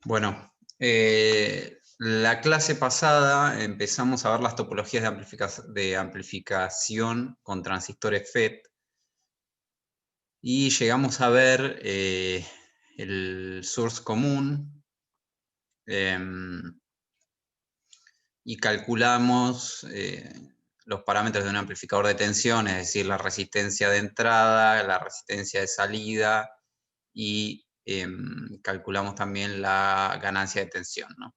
Bueno, la clase pasada empezamos a ver las topologías de amplificación con transistores FET y llegamos a ver el source común y calculamos los parámetros de un amplificador de tensión, es decir, la resistencia de entrada, la resistencia de salida y calculamos también la ganancia de tensión, ¿no?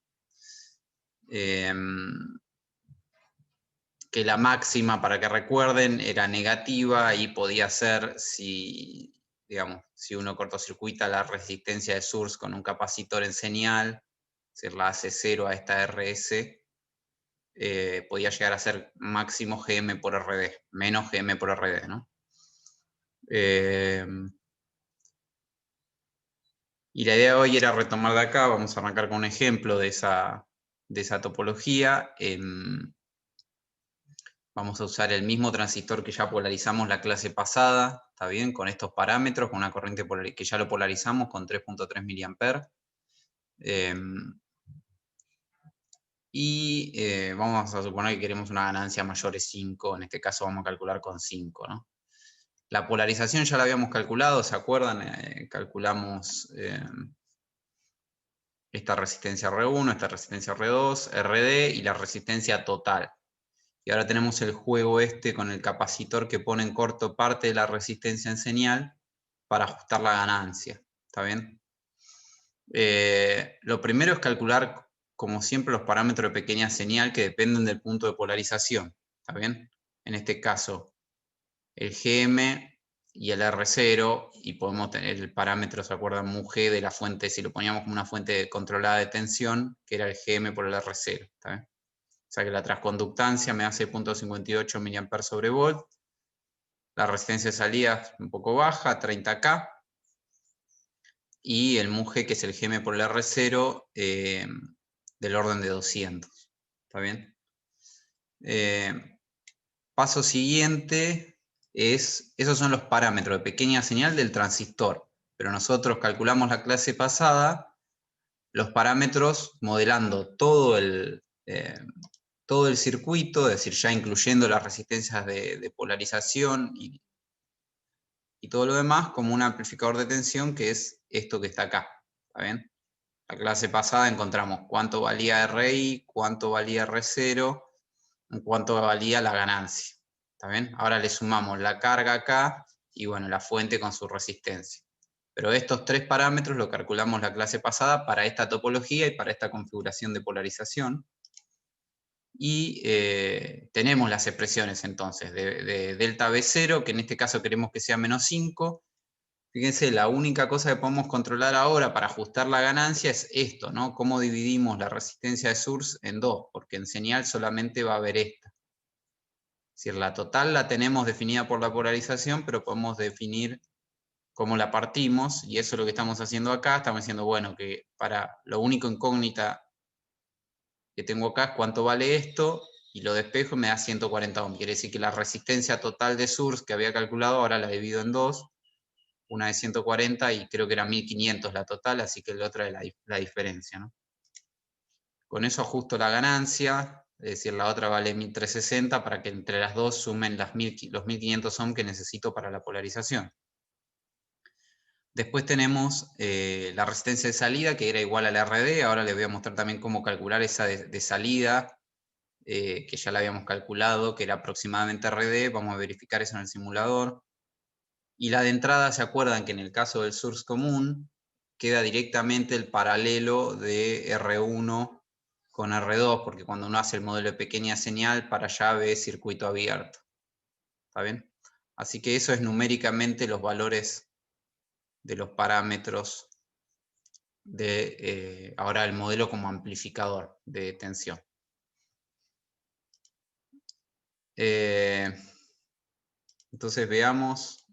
Que la máxima, para que recuerden, era negativa y podía ser si, digamos, si uno cortocircuita la resistencia de source con un capacitor en señal, es decir, la hace 0 a esta RS, podía llegar a ser máximo GM por RD, menos GM por RD, ¿no? Y la idea de hoy era retomar de acá, vamos a arrancar con un ejemplo de esa topología. Vamos a usar el mismo transistor que ya polarizamos la clase pasada, ¿está bien? Con estos parámetros, con una corriente que ya lo polarizamos con 3.3 mA. Vamos a suponer que queremos una ganancia mayor de 5, en este caso vamos a calcular con 5, ¿no? La polarización ya la habíamos calculado, ¿se acuerdan? Calculamos esta resistencia R1, esta resistencia R2, RD y la resistencia total. Y ahora tenemos el juego con el capacitor que pone en corto parte de la resistencia en señal para ajustar la ganancia. ¿Está bien? Lo primero es calcular, como siempre, los parámetros de pequeña señal que dependen del punto de polarización. ¿Está bien? En este caso, el GM y el R0, y podemos tener el parámetro, ¿se acuerdan? Mu-G de la fuente, si lo poníamos como una fuente controlada de tensión, que era el GM por el R0. ¿Está bien? O sea que la transconductancia me hace 0.58 mA sobre volt. La resistencia de salida es un poco baja, 30K. Y el Mu-G, que es el GM por el R0, del orden de 200. ¿Está bien? Paso siguiente esos son los parámetros de pequeña señal del transistor. Pero nosotros calculamos la clase pasada los parámetros modelando todo el circuito, es decir, ya incluyendo las resistencias de polarización y todo lo demás, como un amplificador de tensión, que es esto que está acá. ¿Está bien? La clase pasada encontramos cuánto valía RI, cuánto valía R0, cuánto valía la ganancia. ¿Está bien? Ahora le sumamos la carga acá y bueno, la fuente con su resistencia. Pero estos tres parámetros lo calculamos la clase pasada para esta topología y para esta configuración de polarización. Y tenemos las expresiones entonces de delta B0, que en este caso queremos que sea menos 5. Fíjense, la única cosa que podemos controlar ahora para ajustar la ganancia es esto, ¿no? Cómo dividimos la resistencia de source en dos, porque en señal solamente va a haber esta. Es decir, la total la tenemos definida por la polarización, pero podemos definir cómo la partimos, y eso es lo que estamos haciendo acá. Estamos diciendo, bueno, que para lo único incógnita que tengo acá es cuánto vale esto, y lo despejo y me da 140 ohms. Quiere decir que la resistencia total de source que había calculado, ahora la divido en dos, una de 140 y creo que era 1500 la total, así que la otra es la diferencia, ¿no? Con eso ajusto la ganancia, es decir, la otra vale 1360 para que entre las dos sumen los 1500 ohms que necesito para la polarización. Después tenemos la resistencia de salida, que era igual al RD. Ahora les voy a mostrar también cómo calcular esa de salida, que ya la habíamos calculado, que era aproximadamente RD. Vamos a verificar eso en el simulador. Y la de entrada, ¿se acuerdan que en el caso del source común queda directamente el paralelo de R1 con R2? Porque cuando uno hace el modelo de pequeña señal, para allá ve circuito abierto. ¿Está bien? Así que eso es numéricamente los valores de los parámetros de ahora el modelo como amplificador de tensión. Entonces veamos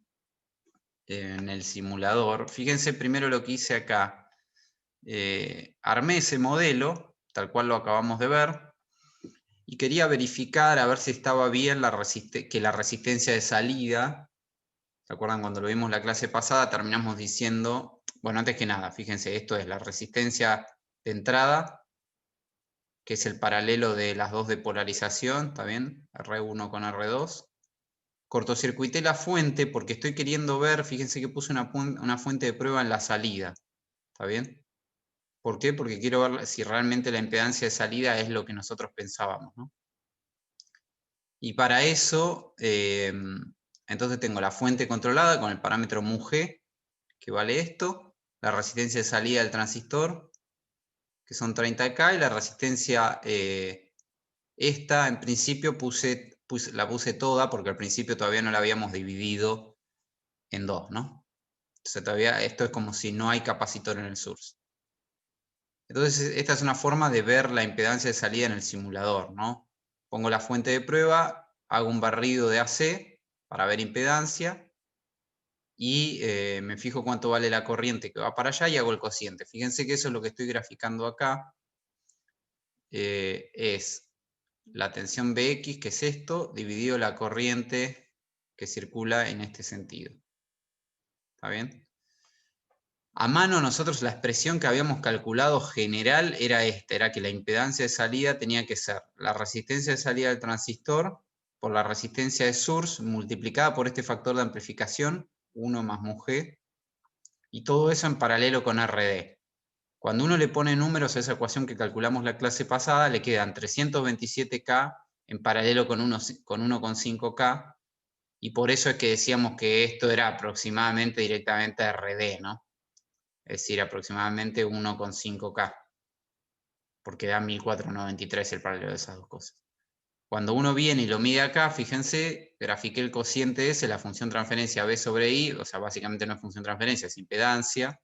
en el simulador. Fíjense primero lo que hice acá. Armé ese modelo, tal cual lo acabamos de ver, y quería verificar a ver si estaba bien que la resistencia de salida. ¿Se acuerdan cuando lo vimos la clase pasada? Terminamos diciendo, bueno, antes que nada, fíjense, esto es la resistencia de entrada, que es el paralelo de las dos de polarización, ¿está bien? R1 con R2. Cortocircuité la fuente porque estoy queriendo ver, fíjense que puse una fuente de prueba en la salida, ¿está bien? ¿Por qué? Porque quiero ver si realmente la impedancia de salida es lo que nosotros pensábamos, ¿no? Y para eso, entonces tengo la fuente controlada con el parámetro μg, que vale esto, la resistencia de salida del transistor, que son 30K, y la resistencia esta, en principio la puse toda, porque al principio todavía no la habíamos dividido en dos, ¿no? Entonces todavía esto es como si no hay capacitor en el source. Entonces esta es una forma de ver la impedancia de salida en el simulador, ¿no? Pongo la fuente de prueba, hago un barrido de AC para ver impedancia y me fijo cuánto vale la corriente que va para allá y hago el cociente. Fíjense que eso es lo que estoy graficando acá. Es la tensión Bx, que es esto, dividido la corriente que circula en este sentido. ¿Está bien? A mano nosotros la expresión que habíamos calculado general era esta, era que la impedancia de salida tenía que ser la resistencia de salida del transistor por la resistencia de source multiplicada por este factor de amplificación, 1 más μg, y todo eso en paralelo con RD. Cuando uno le pone números a esa ecuación que calculamos la clase pasada, le quedan 327K en paralelo con 1,5K, y por eso es que decíamos que esto era aproximadamente directamente RD, ¿no? Es decir, aproximadamente 1,5K, porque da 1493 el paralelo de esas dos cosas. Cuando uno viene y lo mide acá, fíjense, grafiqué el cociente ese, la función transferencia B sobre I, o sea, básicamente no es función transferencia, es impedancia,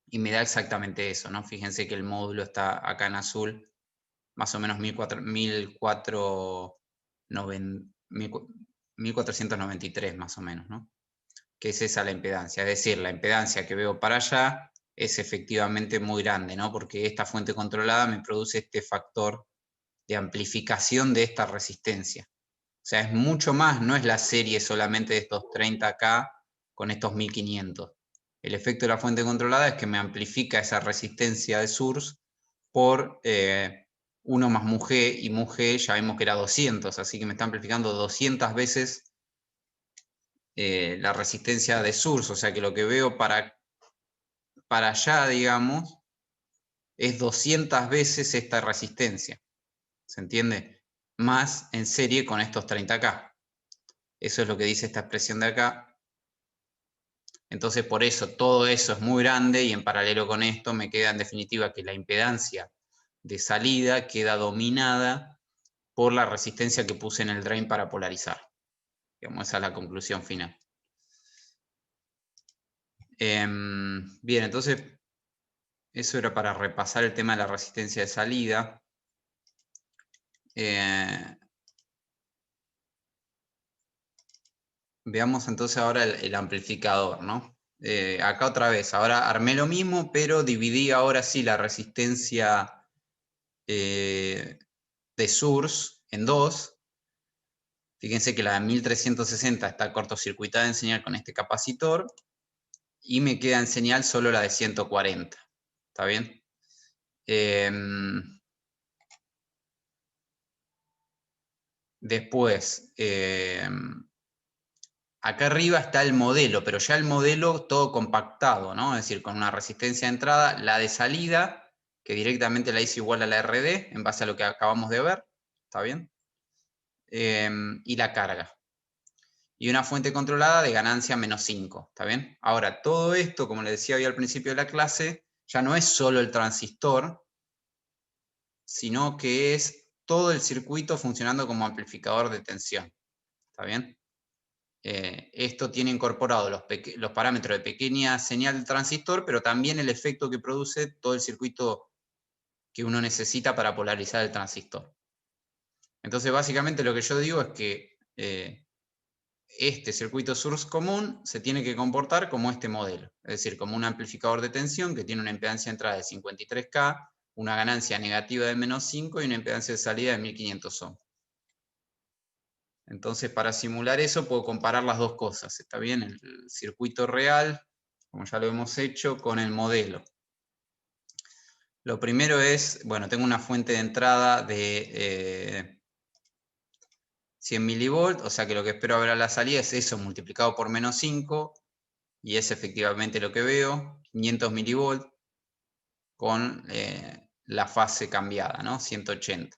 y me da exactamente eso, ¿no? Fíjense que el módulo está acá en azul, más o menos 1493 más o menos, ¿no? Que es esa la impedancia, es decir, la impedancia que veo para allá es efectivamente muy grande, ¿no? Porque esta fuente controlada me produce este factor de amplificación de esta resistencia. O sea, es mucho más, no es la serie solamente de estos 30K con estos 1500. El efecto de la fuente controlada es que me amplifica esa resistencia de source por 1 más μg, y μg ya vimos que era 200, así que me está amplificando 200 veces la resistencia de source, o sea que lo que veo para allá, digamos, es 200 veces esta resistencia, ¿se entiende? Más en serie con estos 30K. Eso es lo que dice esta expresión de acá. Entonces por eso todo eso es muy grande, y en paralelo con esto me queda en definitiva que la impedancia de salida queda dominada por la resistencia que puse en el drain para polarizar. Digamos, esa es la conclusión final. Bien, entonces eso era para repasar el tema de la resistencia de salida. Veamos entonces ahora el amplificador, ¿no? Acá otra vez, ahora armé lo mismo, pero dividí ahora sí la resistencia de source en dos. Fíjense que la de 1360 está cortocircuitada en señal con este capacitor, y me queda en señal solo la de 140. ¿Está bien? Después, acá arriba está el modelo, pero ya el modelo todo compactado, ¿no? Es decir, con una resistencia de entrada, la de salida, que directamente la hice igual a la RD, en base a lo que acabamos de ver, ¿está bien? Y la carga. Y una fuente controlada de ganancia menos 5, ¿está bien? Ahora, todo esto, como les decía hoy al principio de la clase, ya no es solo el transistor, sino que es todo el circuito funcionando como amplificador de tensión, ¿está bien? Esto tiene incorporado los parámetros de pequeña señal del transistor, pero también el efecto que produce todo el circuito que uno necesita para polarizar el transistor. Entonces, básicamente lo que yo digo es que este circuito source común se tiene que comportar como este modelo, es decir, como un amplificador de tensión que tiene una impedancia de entrada de 53K, una ganancia negativa de menos 5 y una impedancia de salida de 1500 ohms. Entonces, para simular eso puedo comparar las dos cosas, ¿está bien? El circuito real, como ya lo hemos hecho, con el modelo. Lo primero es, bueno, tengo una fuente de entrada de 100 milivolts, o sea que lo que espero ver a la salida es eso multiplicado por menos 5, y es efectivamente lo que veo, 500 milivolts con la fase cambiada, ¿no? 180.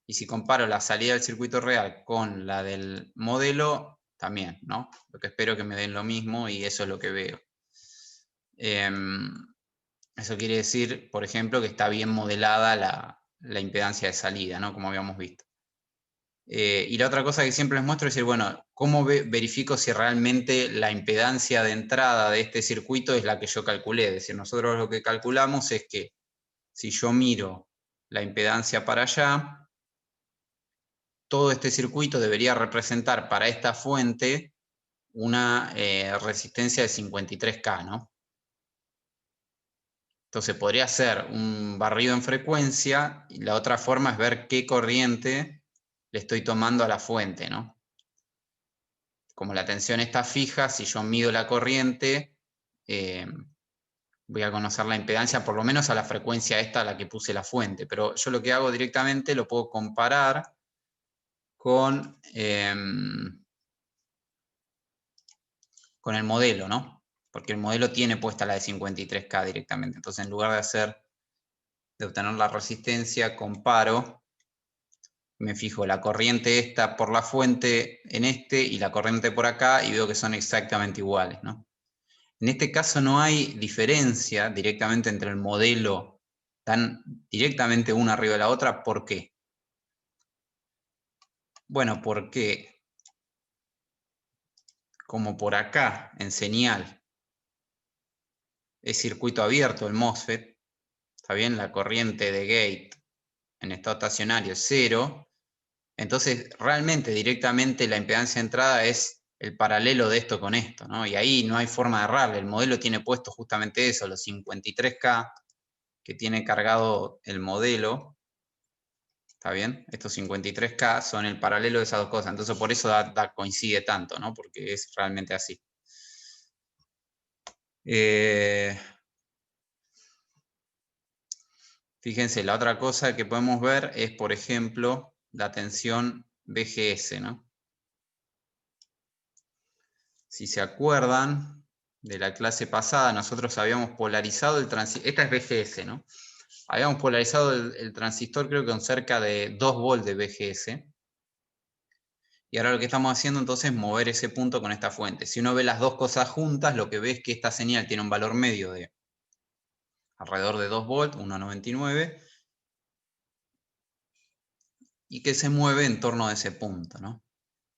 Y si comparo la salida del circuito real con la del modelo, también, ¿no? Lo que espero que me den lo mismo y eso es lo que veo. Eso quiere decir, por ejemplo, que está bien modelada la impedancia de salida, ¿no? Como habíamos visto. Y la otra cosa que siempre les muestro es decir, bueno, ¿cómo verifico si realmente la impedancia de entrada de este circuito es la que yo calculé? Es decir, nosotros lo que calculamos es que si yo miro la impedancia para allá, todo este circuito debería representar para esta fuente una resistencia de 53K, ¿no? Entonces podría ser un barrido en frecuencia y la otra forma es ver qué corriente le estoy tomando a la fuente, ¿no? Como la tensión está fija, si yo mido la corriente, voy a conocer la impedancia, por lo menos a la frecuencia esta a la que puse la fuente. Pero yo lo que hago directamente lo puedo comparar con el modelo, ¿no? Porque el modelo tiene puesta la de 53K directamente. Entonces, en lugar de obtener la resistencia, comparo, me fijo la corriente esta por la fuente en este y la corriente por acá y veo que son exactamente iguales, ¿no? En este caso no hay diferencia directamente entre el modelo, tan directamente una arriba de la otra. ¿Por qué? Bueno, porque como por acá en señal es circuito abierto el MOSFET, está bien, la corriente de gate en estado estacionario es 0, entonces realmente directamente la impedancia de entrada es el paralelo de esto con esto, ¿no? Y ahí no hay forma de errarle, el modelo tiene puesto justamente eso, los 53K que tiene cargado el modelo, ¿está bien? Estos 53K son el paralelo de esas dos cosas, entonces por eso coincide tanto, ¿no? Porque es realmente así. Fíjense, la otra cosa que podemos ver es, por ejemplo, la tensión VGS, ¿no? Si se acuerdan de la clase pasada, nosotros habíamos polarizado el transistor, esta es VGS, ¿no? Habíamos polarizado el transistor creo que con cerca de 2 volts de VGS. Y ahora lo que estamos haciendo entonces es mover ese punto con esta fuente. Si uno ve las dos cosas juntas, lo que ve es que esta señal tiene un valor medio de alrededor de 2 volts, 1,99, y que se mueve en torno a ese punto, ¿no?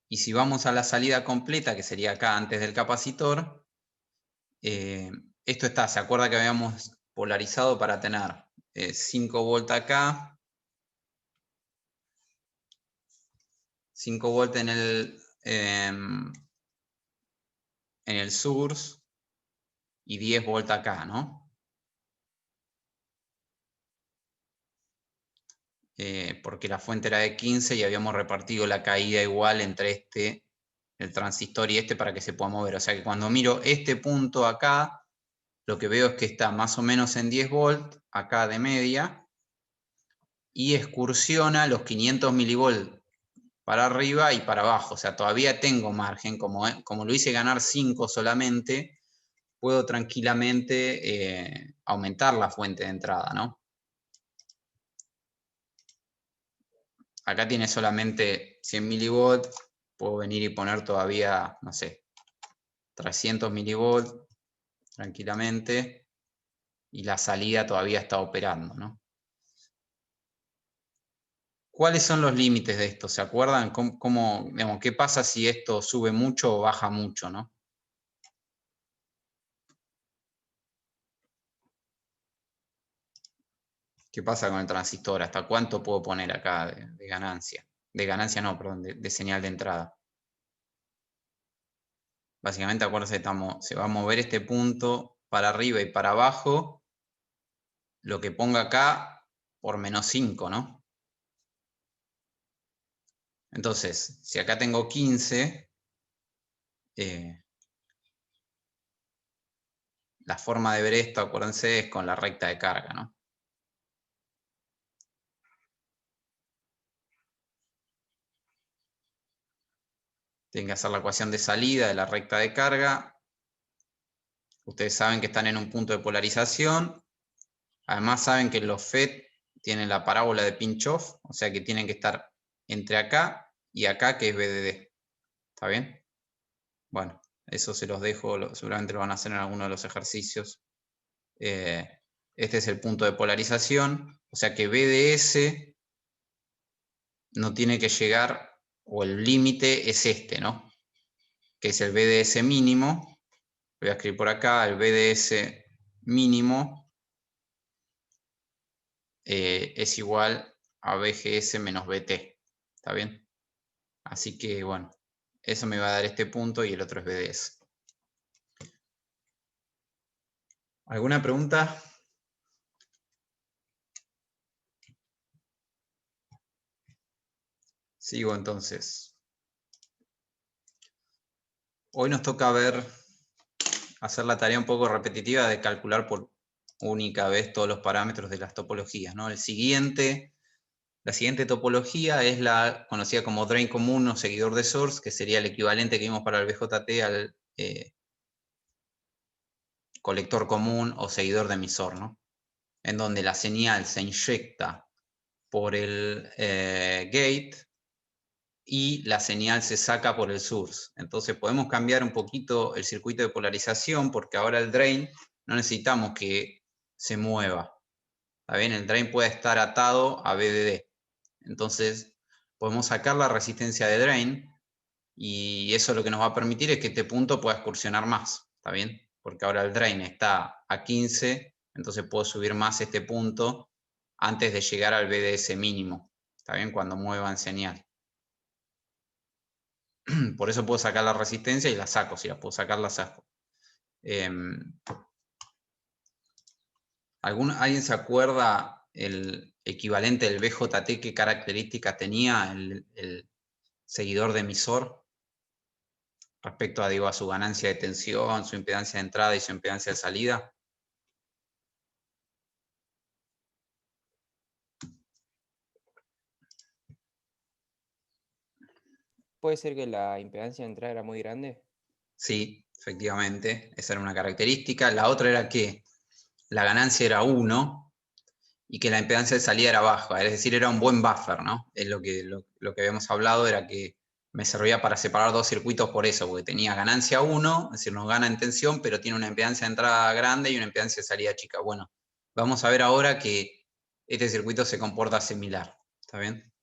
Y si vamos a la salida completa, que sería acá antes del capacitor, esto está, ¿se acuerda que habíamos polarizado para tener 5 volts acá, 5 volts en el source y 10 volts acá, ¿no? Porque la fuente era de 15 y habíamos repartido la caída igual entre el transistor y para que se pueda mover. O sea que cuando miro este punto acá, lo que veo es que está más o menos en 10 volts, acá de media, y excursiona los 500 milivolts para arriba y para abajo. O sea, todavía tengo margen, como lo hice ganar 5 solamente, puedo tranquilamente aumentar la fuente de entrada, ¿no? Acá tiene solamente 100 milivolts, puedo venir y poner todavía, no sé, 300 milivolts tranquilamente y la salida todavía está operando, ¿no? ¿Cuáles son los límites de esto? ¿Se acuerdan? Digamos, ¿qué pasa si esto sube mucho o baja mucho, ¿no? ¿Qué pasa con el transistor? ¿Hasta cuánto puedo poner acá de ganancia? De ganancia no, perdón, de señal de entrada. Básicamente, acuérdense, se va a mover este punto para arriba y para abajo, lo que ponga acá por menos 5, ¿no? Entonces, si acá tengo 15, la forma de ver esto, acuérdense, es con la recta de carga, ¿no? Tienen que hacer la ecuación de salida de la recta de carga. Ustedes saben que están en un punto de polarización. Además saben que los FET tienen la parábola de pinch-off, o sea que tienen que estar entre acá y acá, que es BDD. ¿Está bien? Bueno, eso se los dejo, seguramente lo van a hacer en alguno de los ejercicios. Este es el punto de polarización, o sea que BDS no tiene que llegar, o el límite es este, ¿no? Que es el BDS mínimo. Voy a escribir por acá, el BDS mínimo es igual a BGS menos BT. ¿Está bien? Así que, bueno, eso me va a dar este punto y el otro es BDS. ¿Alguna pregunta? Sigo entonces. Hoy nos toca hacer la tarea un poco repetitiva de calcular por única vez todos los parámetros de las topologías, ¿no? La siguiente topología es la conocida como drain común o seguidor de source, que sería el equivalente que vimos para el BJT al colector común o seguidor de emisor, ¿no? En donde la señal se inyecta por el gate y la señal se saca por el source. Entonces podemos cambiar un poquito el circuito de polarización porque ahora el drain no necesitamos que se mueva. ¿Está bien? El drain puede estar atado a BDD. Entonces podemos sacar la resistencia de drain y eso lo que nos va a permitir es que este punto pueda excursionar más. ¿Está bien? Porque ahora el drain está a 15, entonces puedo subir más este punto antes de llegar al BDS mínimo. ¿Está bien? Cuando muevan señal. Por eso puedo sacar la resistencia y la saco. Si la puedo sacar, la saco. ¿Alguien se acuerda el equivalente del BJT? ¿Qué características tenía el seguidor de emisor respecto a, digo, a su ganancia de tensión, su impedancia de entrada y su impedancia de salida? ¿Puede ser que la impedancia de entrada era muy grande? Sí, efectivamente, esa era una característica. La otra era que la ganancia era 1 y que la impedancia de salida era baja, es decir, era un buen buffer, ¿no? Es lo que habíamos hablado, era que me servía para separar dos circuitos por eso, porque tenía ganancia 1, es decir, nos gana en tensión, pero tiene una impedancia de entrada grande y una impedancia de salida chica. Bueno, vamos a ver ahora que este circuito se comporta similar, ¿está bien?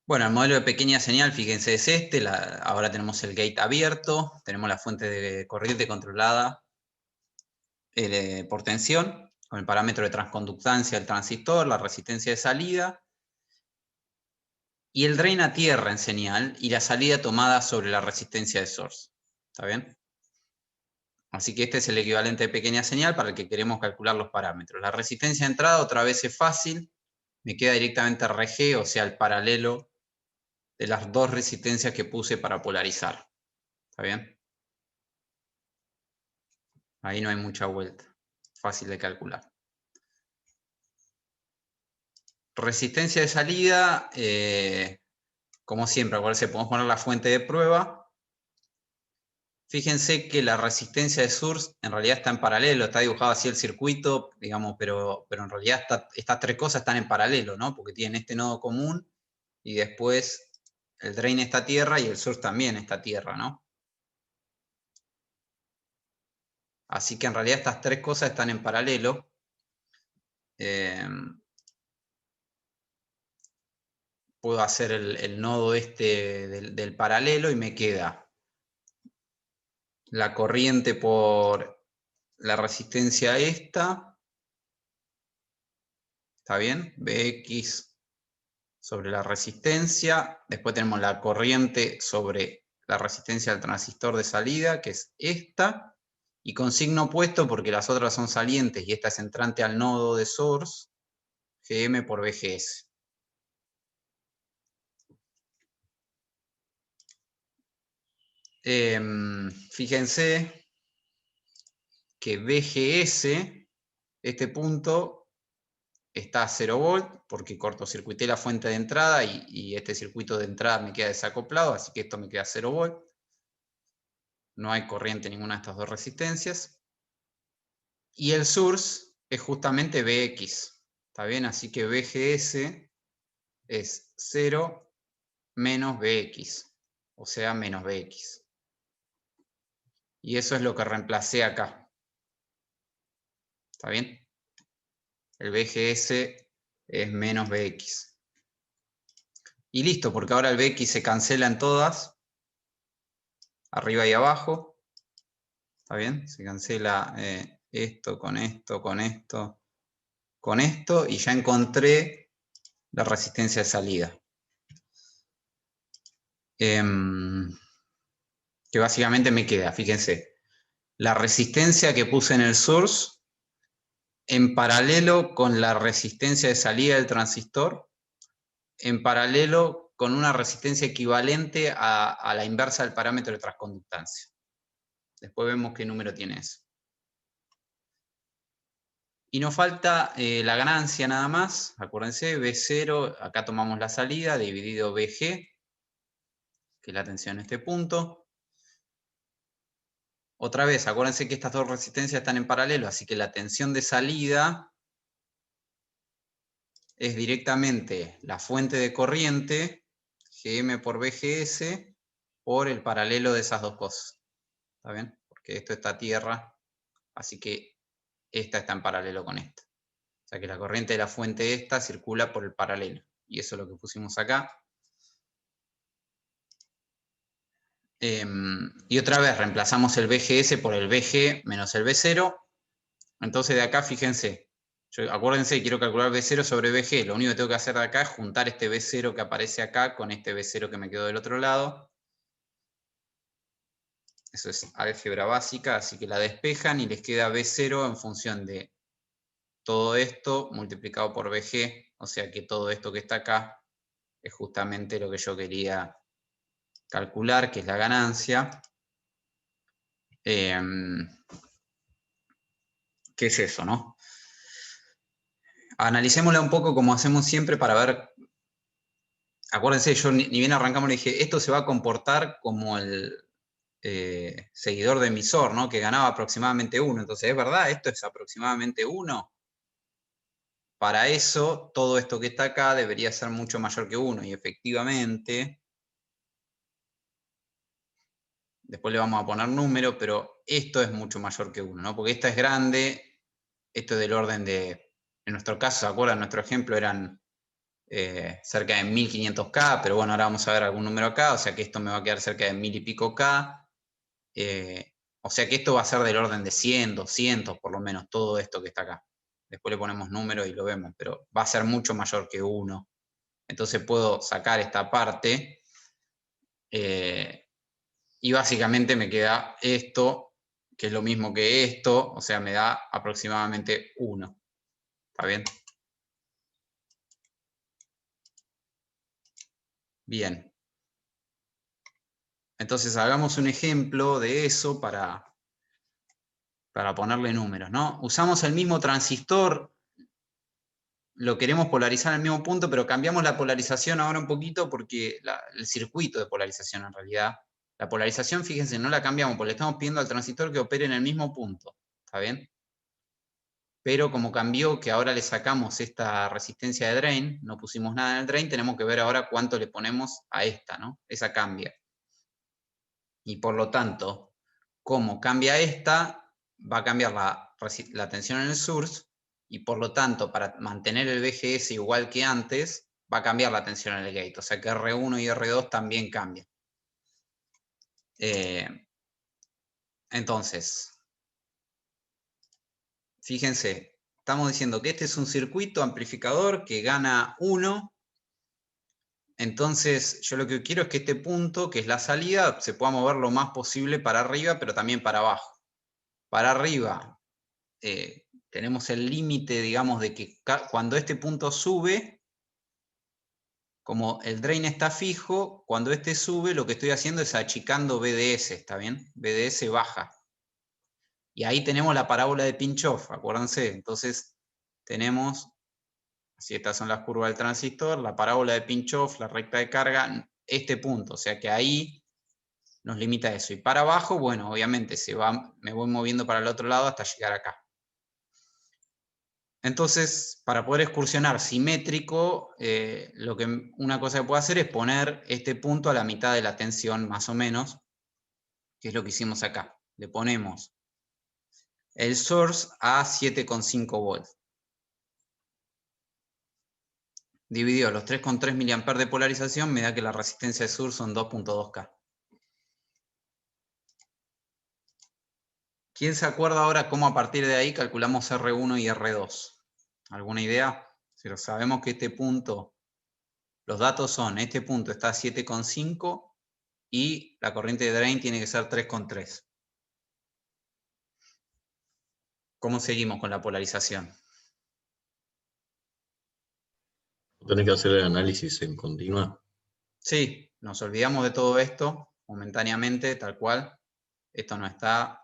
Bueno, el modelo de pequeña señal, fíjense, es este. Ahora tenemos el gate abierto, tenemos la fuente de corriente controlada por tensión, con el parámetro de transconductancia del transistor, la resistencia de salida, y el drain a tierra en señal, y la salida tomada sobre la resistencia de source. ¿Está bien? Así que este es el equivalente de pequeña señal para el que queremos calcular los parámetros. La resistencia de entrada otra vez es fácil, me queda directamente RG, o sea, el paralelo de las dos resistencias que puse para polarizar. ¿Está bien? Ahí no hay mucha vuelta. Fácil de calcular. Resistencia de salida, como siempre, acuérdense, podemos poner la fuente de prueba. Fíjense que la resistencia de source en realidad está en paralelo, está dibujado así el circuito, digamos, pero en realidad estas tres cosas están en paralelo, ¿no? Porque tienen este nodo común y después el drain está tierra y el source también está tierra, ¿no? Así que en realidad estas tres cosas están en paralelo. Puedo hacer el nodo este del paralelo y me queda la corriente por la resistencia esta, ¿está bien? Bx sobre la resistencia, después tenemos la corriente sobre la resistencia del transistor de salida, que es esta, y con signo opuesto porque las otras son salientes y esta es entrante al nodo de source, Gm por Vgs. Fíjense que Vgs, este punto, está a 0 volt, porque cortocircuité la fuente de entrada y este circuito de entrada me queda desacoplado, así que esto me queda 0 volt. No hay corriente en ninguna de estas dos resistencias. Y el source es justamente Vx, ¿está bien? Así que VGS es 0 menos Vx, o sea, menos Vx. Y eso es lo que reemplacé acá. ¿Está bien? El VGS es menos Vx. Y listo, porque ahora el Vx se cancela en todas, arriba y abajo. ¿Está bien? Se cancela esto, con esto, con esto, con esto, y ya encontré la resistencia de salida. Que básicamente me queda, fíjense, la resistencia que puse en el source en paralelo con la resistencia de salida del transistor, en paralelo con una resistencia equivalente a la inversa del parámetro de transconductancia. Después vemos qué número tiene eso. Y nos falta la ganancia nada más, acuérdense, V0, acá tomamos la salida, dividido VG, que es la tensión en este punto. Otra vez, acuérdense que estas dos resistencias están en paralelo, así que la tensión de salida es directamente la fuente de corriente, Gm por VGS, por el paralelo de esas dos cosas. ¿Está bien? Porque esto está a tierra, así que esta está en paralelo con esta. O sea que la corriente de la fuente esta circula por el paralelo. Y eso es lo que pusimos acá. Y otra vez reemplazamos el VGS por el VG menos el V0. Entonces de acá, fíjense, acuérdense, quiero calcular V0 sobre VG. Lo único que tengo que hacer de acá es juntar este V0 que aparece acá con este V0 que me quedó del otro lado. Eso es álgebra básica, así que la despejan y les queda V0 en función de todo esto multiplicado por VG. O sea que todo esto que está acá es justamente lo que yo quería calcular, que es la ganancia. ¿Qué es eso, no? Analicémosla un poco como hacemos siempre para ver. Acuérdense, yo ni bien arrancamos le dije, esto se va a comportar como el seguidor de emisor, ¿no? Que ganaba aproximadamente 1. Entonces, ¿es verdad? ¿Esto es aproximadamente 1? Para eso, todo esto que está acá debería ser mucho mayor que 1. Y efectivamente, después le vamos a poner número, pero esto es mucho mayor que 1, ¿no? Porque esta es grande, esto es del orden de, en nuestro caso, ¿se acuerdan? Nuestro ejemplo eran cerca de 1500K, pero bueno, ahora vamos a ver algún número acá, o sea que esto me va a quedar cerca de 1000 y pico K. O sea que esto va a ser del orden de 100, 200, por lo menos, todo esto que está acá. Después le ponemos número y lo vemos, pero va a ser mucho mayor que 1. Entonces puedo sacar esta parte y básicamente me queda esto, que es lo mismo que esto, o sea, me da aproximadamente 1. ¿Está bien? Bien. Entonces hagamos un ejemplo de eso para ponerle números, ¿no? Usamos el mismo transistor, lo queremos polarizar en el mismo punto, pero cambiamos la polarización ahora un poquito porque el circuito de polarización en realidad, la polarización, fíjense, no la cambiamos porque le estamos pidiendo al transistor que opere en el mismo punto, ¿está bien? Pero como cambió que ahora le sacamos esta resistencia de drain, no pusimos nada en el drain, tenemos que ver ahora cuánto le ponemos a esta, ¿no? Esa cambia. Y por lo tanto, como cambia esta, va a cambiar la tensión en el source, y por lo tanto, para mantener el VGS igual que antes, va a cambiar la tensión en el gate. O sea que R1 y R2 también cambian. Entonces, fíjense, estamos diciendo que este es un circuito amplificador que gana 1. Entonces, yo lo que quiero es que este punto, que es la salida, se pueda mover lo más posible para arriba, pero también para abajo. Para arriba, tenemos el límite, digamos, de que cuando este punto sube, como el drain está fijo, cuando este sube, lo que estoy haciendo es achicando BDS, ¿está bien? BDS baja. Y ahí tenemos la parábola de pinch-off, acuérdense. Entonces, tenemos Así, estas son las curvas del transistor, la parábola de pinch-off, la recta de carga, este punto. O sea que ahí nos limita eso. Y para abajo, bueno, obviamente me voy moviendo para el otro lado hasta llegar acá. Entonces, para poder excursionar simétrico, una cosa que puedo hacer es poner este punto a la mitad de la tensión, más o menos, que es lo que hicimos acá. Le ponemos el source a 7,5 volts. Dividido los 3,3 mA de polarización, me da que la resistencia de source son 2.2K. ¿Quién se acuerda ahora cómo a partir de ahí calculamos R1 y R2? ¿Alguna idea? Pero sabemos que este punto, los datos son, este punto está a 7,5 y la corriente de drain tiene que ser 3,3. ¿Cómo seguimos con la polarización? Tenés que hacer el análisis en continua. Sí, nos olvidamos de todo esto momentáneamente, tal cual. Esto no está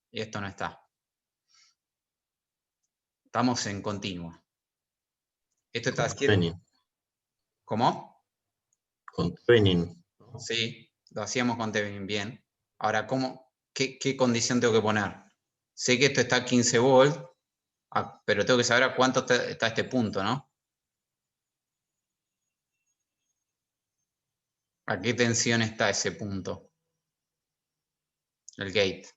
y esto no está. Estamos en continua. Esto está haciendo... ¿Cómo? Con Thevenin. Sí, lo hacíamos con Thevenin, bien. Ahora, qué condición tengo que poner? Sé que esto está a 15 volts, pero tengo que saber a cuánto está este punto, ¿no? ¿A qué tensión está ese punto? El gate.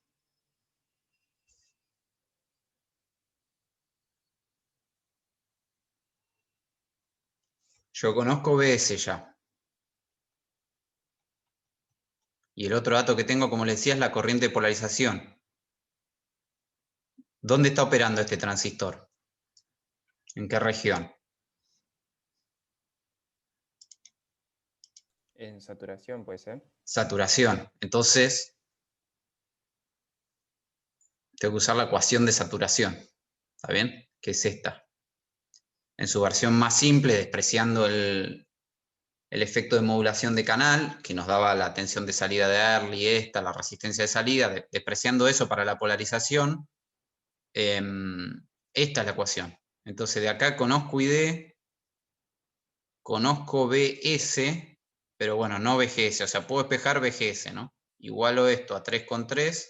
Yo conozco BS ya. Y el otro dato que tengo, como les decía, es la corriente de polarización. ¿Dónde está operando este transistor? ¿En qué región? En saturación, puede ser. Saturación. Entonces, tengo que usar la ecuación de saturación. ¿Está bien? Que es esta. En su versión más simple, despreciando el efecto de modulación de canal, que nos daba la tensión de salida de Early, la resistencia de salida, despreciando eso para la polarización, esta es la ecuación. Entonces de acá conozco ID, conozco BS, pero bueno, no VGS, o sea, puedo despejar VGS, ¿no? Igualo esto a 3,3,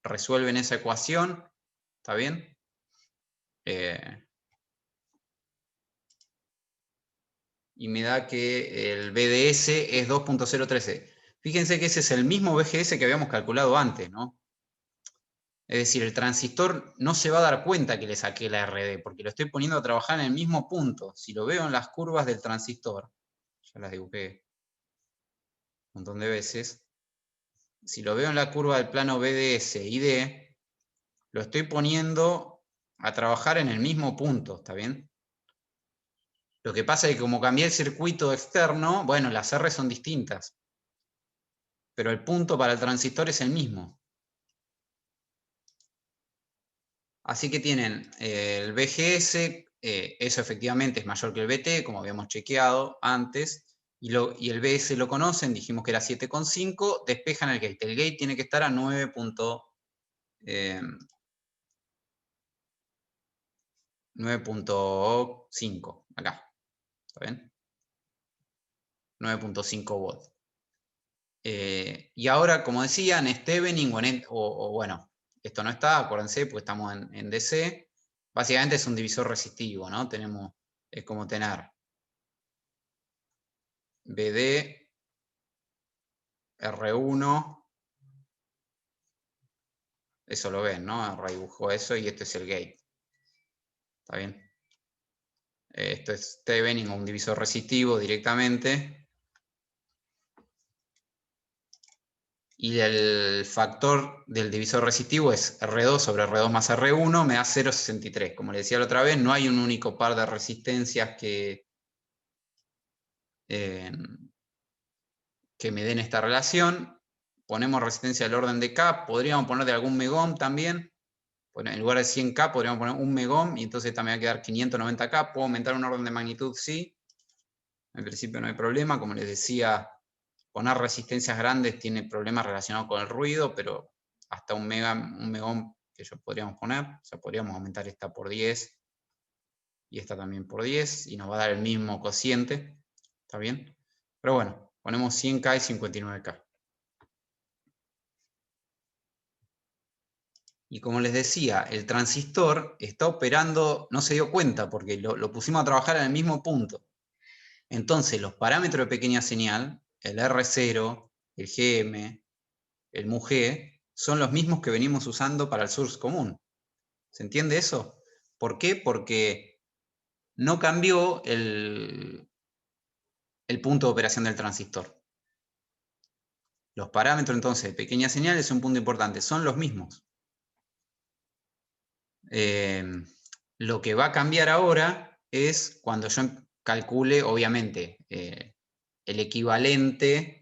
resuelven esa ecuación, ¿está bien? Y me da que el BDS es 2.013. Fíjense que ese es el mismo VGS que habíamos calculado antes, ¿no? Es decir, el transistor no se va a dar cuenta que le saqué la RD, porque lo estoy poniendo a trabajar en el mismo punto. Si lo veo en las curvas del transistor, ya las dibujé un montón de veces, si lo veo en la curva del plano BDS y D, lo estoy poniendo a trabajar en el mismo punto, ¿está bien? Lo que pasa es que como cambié el circuito externo, bueno, las R son distintas, pero el punto para el transistor es el mismo. Así que tienen el BGS, eso efectivamente es mayor que el BT, como habíamos chequeado antes, y el BS lo conocen, dijimos que era 7,5, despejan el gate. El gate tiene que estar a 9.5, acá, ¿está bien? 9.5 volts. Y ahora, como decían, Stevening o bueno, esto no está, acuérdense, porque estamos en DC. Básicamente es un divisor resistivo, ¿no? Es como tener BD, R1, eso lo ven, ¿no? Redibujó eso y este es el gate. ¿Está bien? Esto es Thevenin o un divisor resistivo directamente. Y el factor del divisor resistivo es R2 sobre R2 más R1, me da 0,63. Como le decía la otra vez, no hay un único par de resistencias que me den esta relación. Ponemos resistencia del orden de K, podríamos poner de algún megohm también. Bueno, en lugar de 100K podríamos poner un megohm y entonces también va a quedar 590K. ¿Puedo aumentar un orden de magnitud? Sí. En principio no hay problema. Como les decía, poner resistencias grandes tiene problemas relacionados con el ruido, pero hasta un megohm que yo podríamos poner. O sea, podríamos aumentar esta por 10 y esta también por 10, y nos va a dar el mismo cociente, ¿está bien? Pero bueno, ponemos 100K y 59K. Y como les decía, el transistor está operando, no se dio cuenta porque lo pusimos a trabajar en el mismo punto. Entonces los parámetros de pequeña señal, el R0, el GM, el MUG, son los mismos que venimos usando para el source común. ¿Se entiende eso? ¿Por qué? Porque no cambió el punto de operación del transistor. Los parámetros entonces de pequeña señal es un punto importante, son los mismos. Lo que va a cambiar ahora es cuando yo calcule, obviamente, el equivalente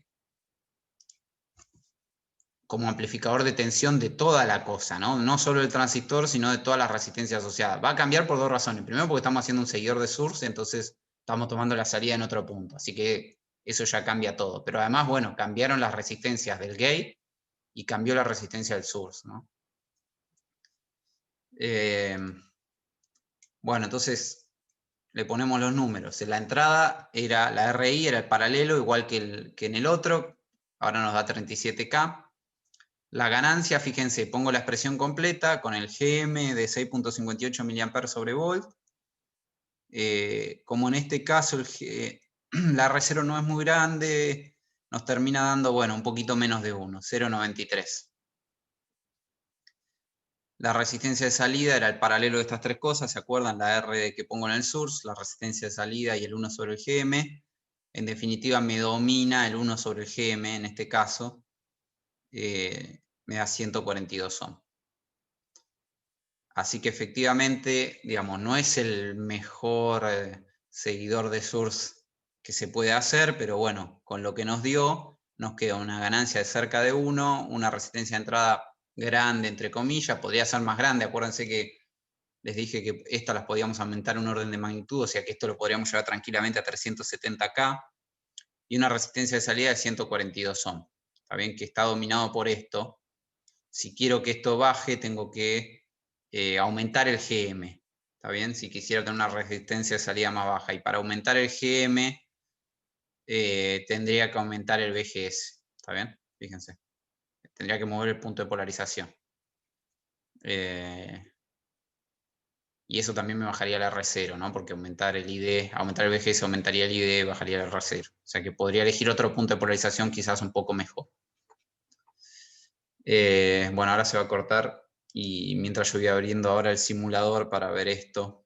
como amplificador de tensión de toda la cosa, ¿no? No solo el transistor, sino de todas las resistencias asociadas. Va a cambiar por dos razones. Primero, porque estamos haciendo un seguidor de source, entonces estamos tomando la salida en otro punto. Así que eso ya cambia todo. Pero además, bueno, cambiaron las resistencias del gate y cambió la resistencia del source, ¿no? Bueno, entonces le ponemos los números. En la entrada era la RI, era el paralelo, igual que en el otro. Ahora nos da 37K. La ganancia, fíjense, pongo la expresión completa con el GM de 6.58 mA sobre volt. Como en este caso la R0 no es muy grande, nos termina dando, bueno, un poquito menos de 1, 0.93. La resistencia de salida era el paralelo de estas tres cosas, ¿se acuerdan? La R que pongo en el source, la resistencia de salida y el 1 sobre el GM. En definitiva me domina el 1 sobre el GM en este caso. Me da 142 ohms. Así que efectivamente, digamos, no es el mejor seguidor de source que se puede hacer, pero bueno, con lo que nos dio, nos queda una ganancia de cerca de 1, una resistencia de entrada grande, entre comillas, podría ser más grande, acuérdense que les dije que estas las podíamos aumentar un orden de magnitud, o sea que esto lo podríamos llevar tranquilamente a 370K, y una resistencia de salida de 142 ohms. Está bien que está dominado por esto. Si quiero que esto baje, tengo que aumentar el GM. ¿Está bien? Si quisiera tener una resistencia de salida más baja. Y para aumentar el GM, tendría que aumentar el BGS. ¿Está bien? Fíjense. Tendría que mover el punto de polarización. Y eso también me bajaría el R0, ¿no? Porque aumentar el ID, aumentar el BGS aumentaría el ID, bajaría el R0. O sea que podría elegir otro punto de polarización quizás un poco mejor. Bueno, ahora se va a cortar y mientras yo voy abriendo ahora el simulador para ver esto.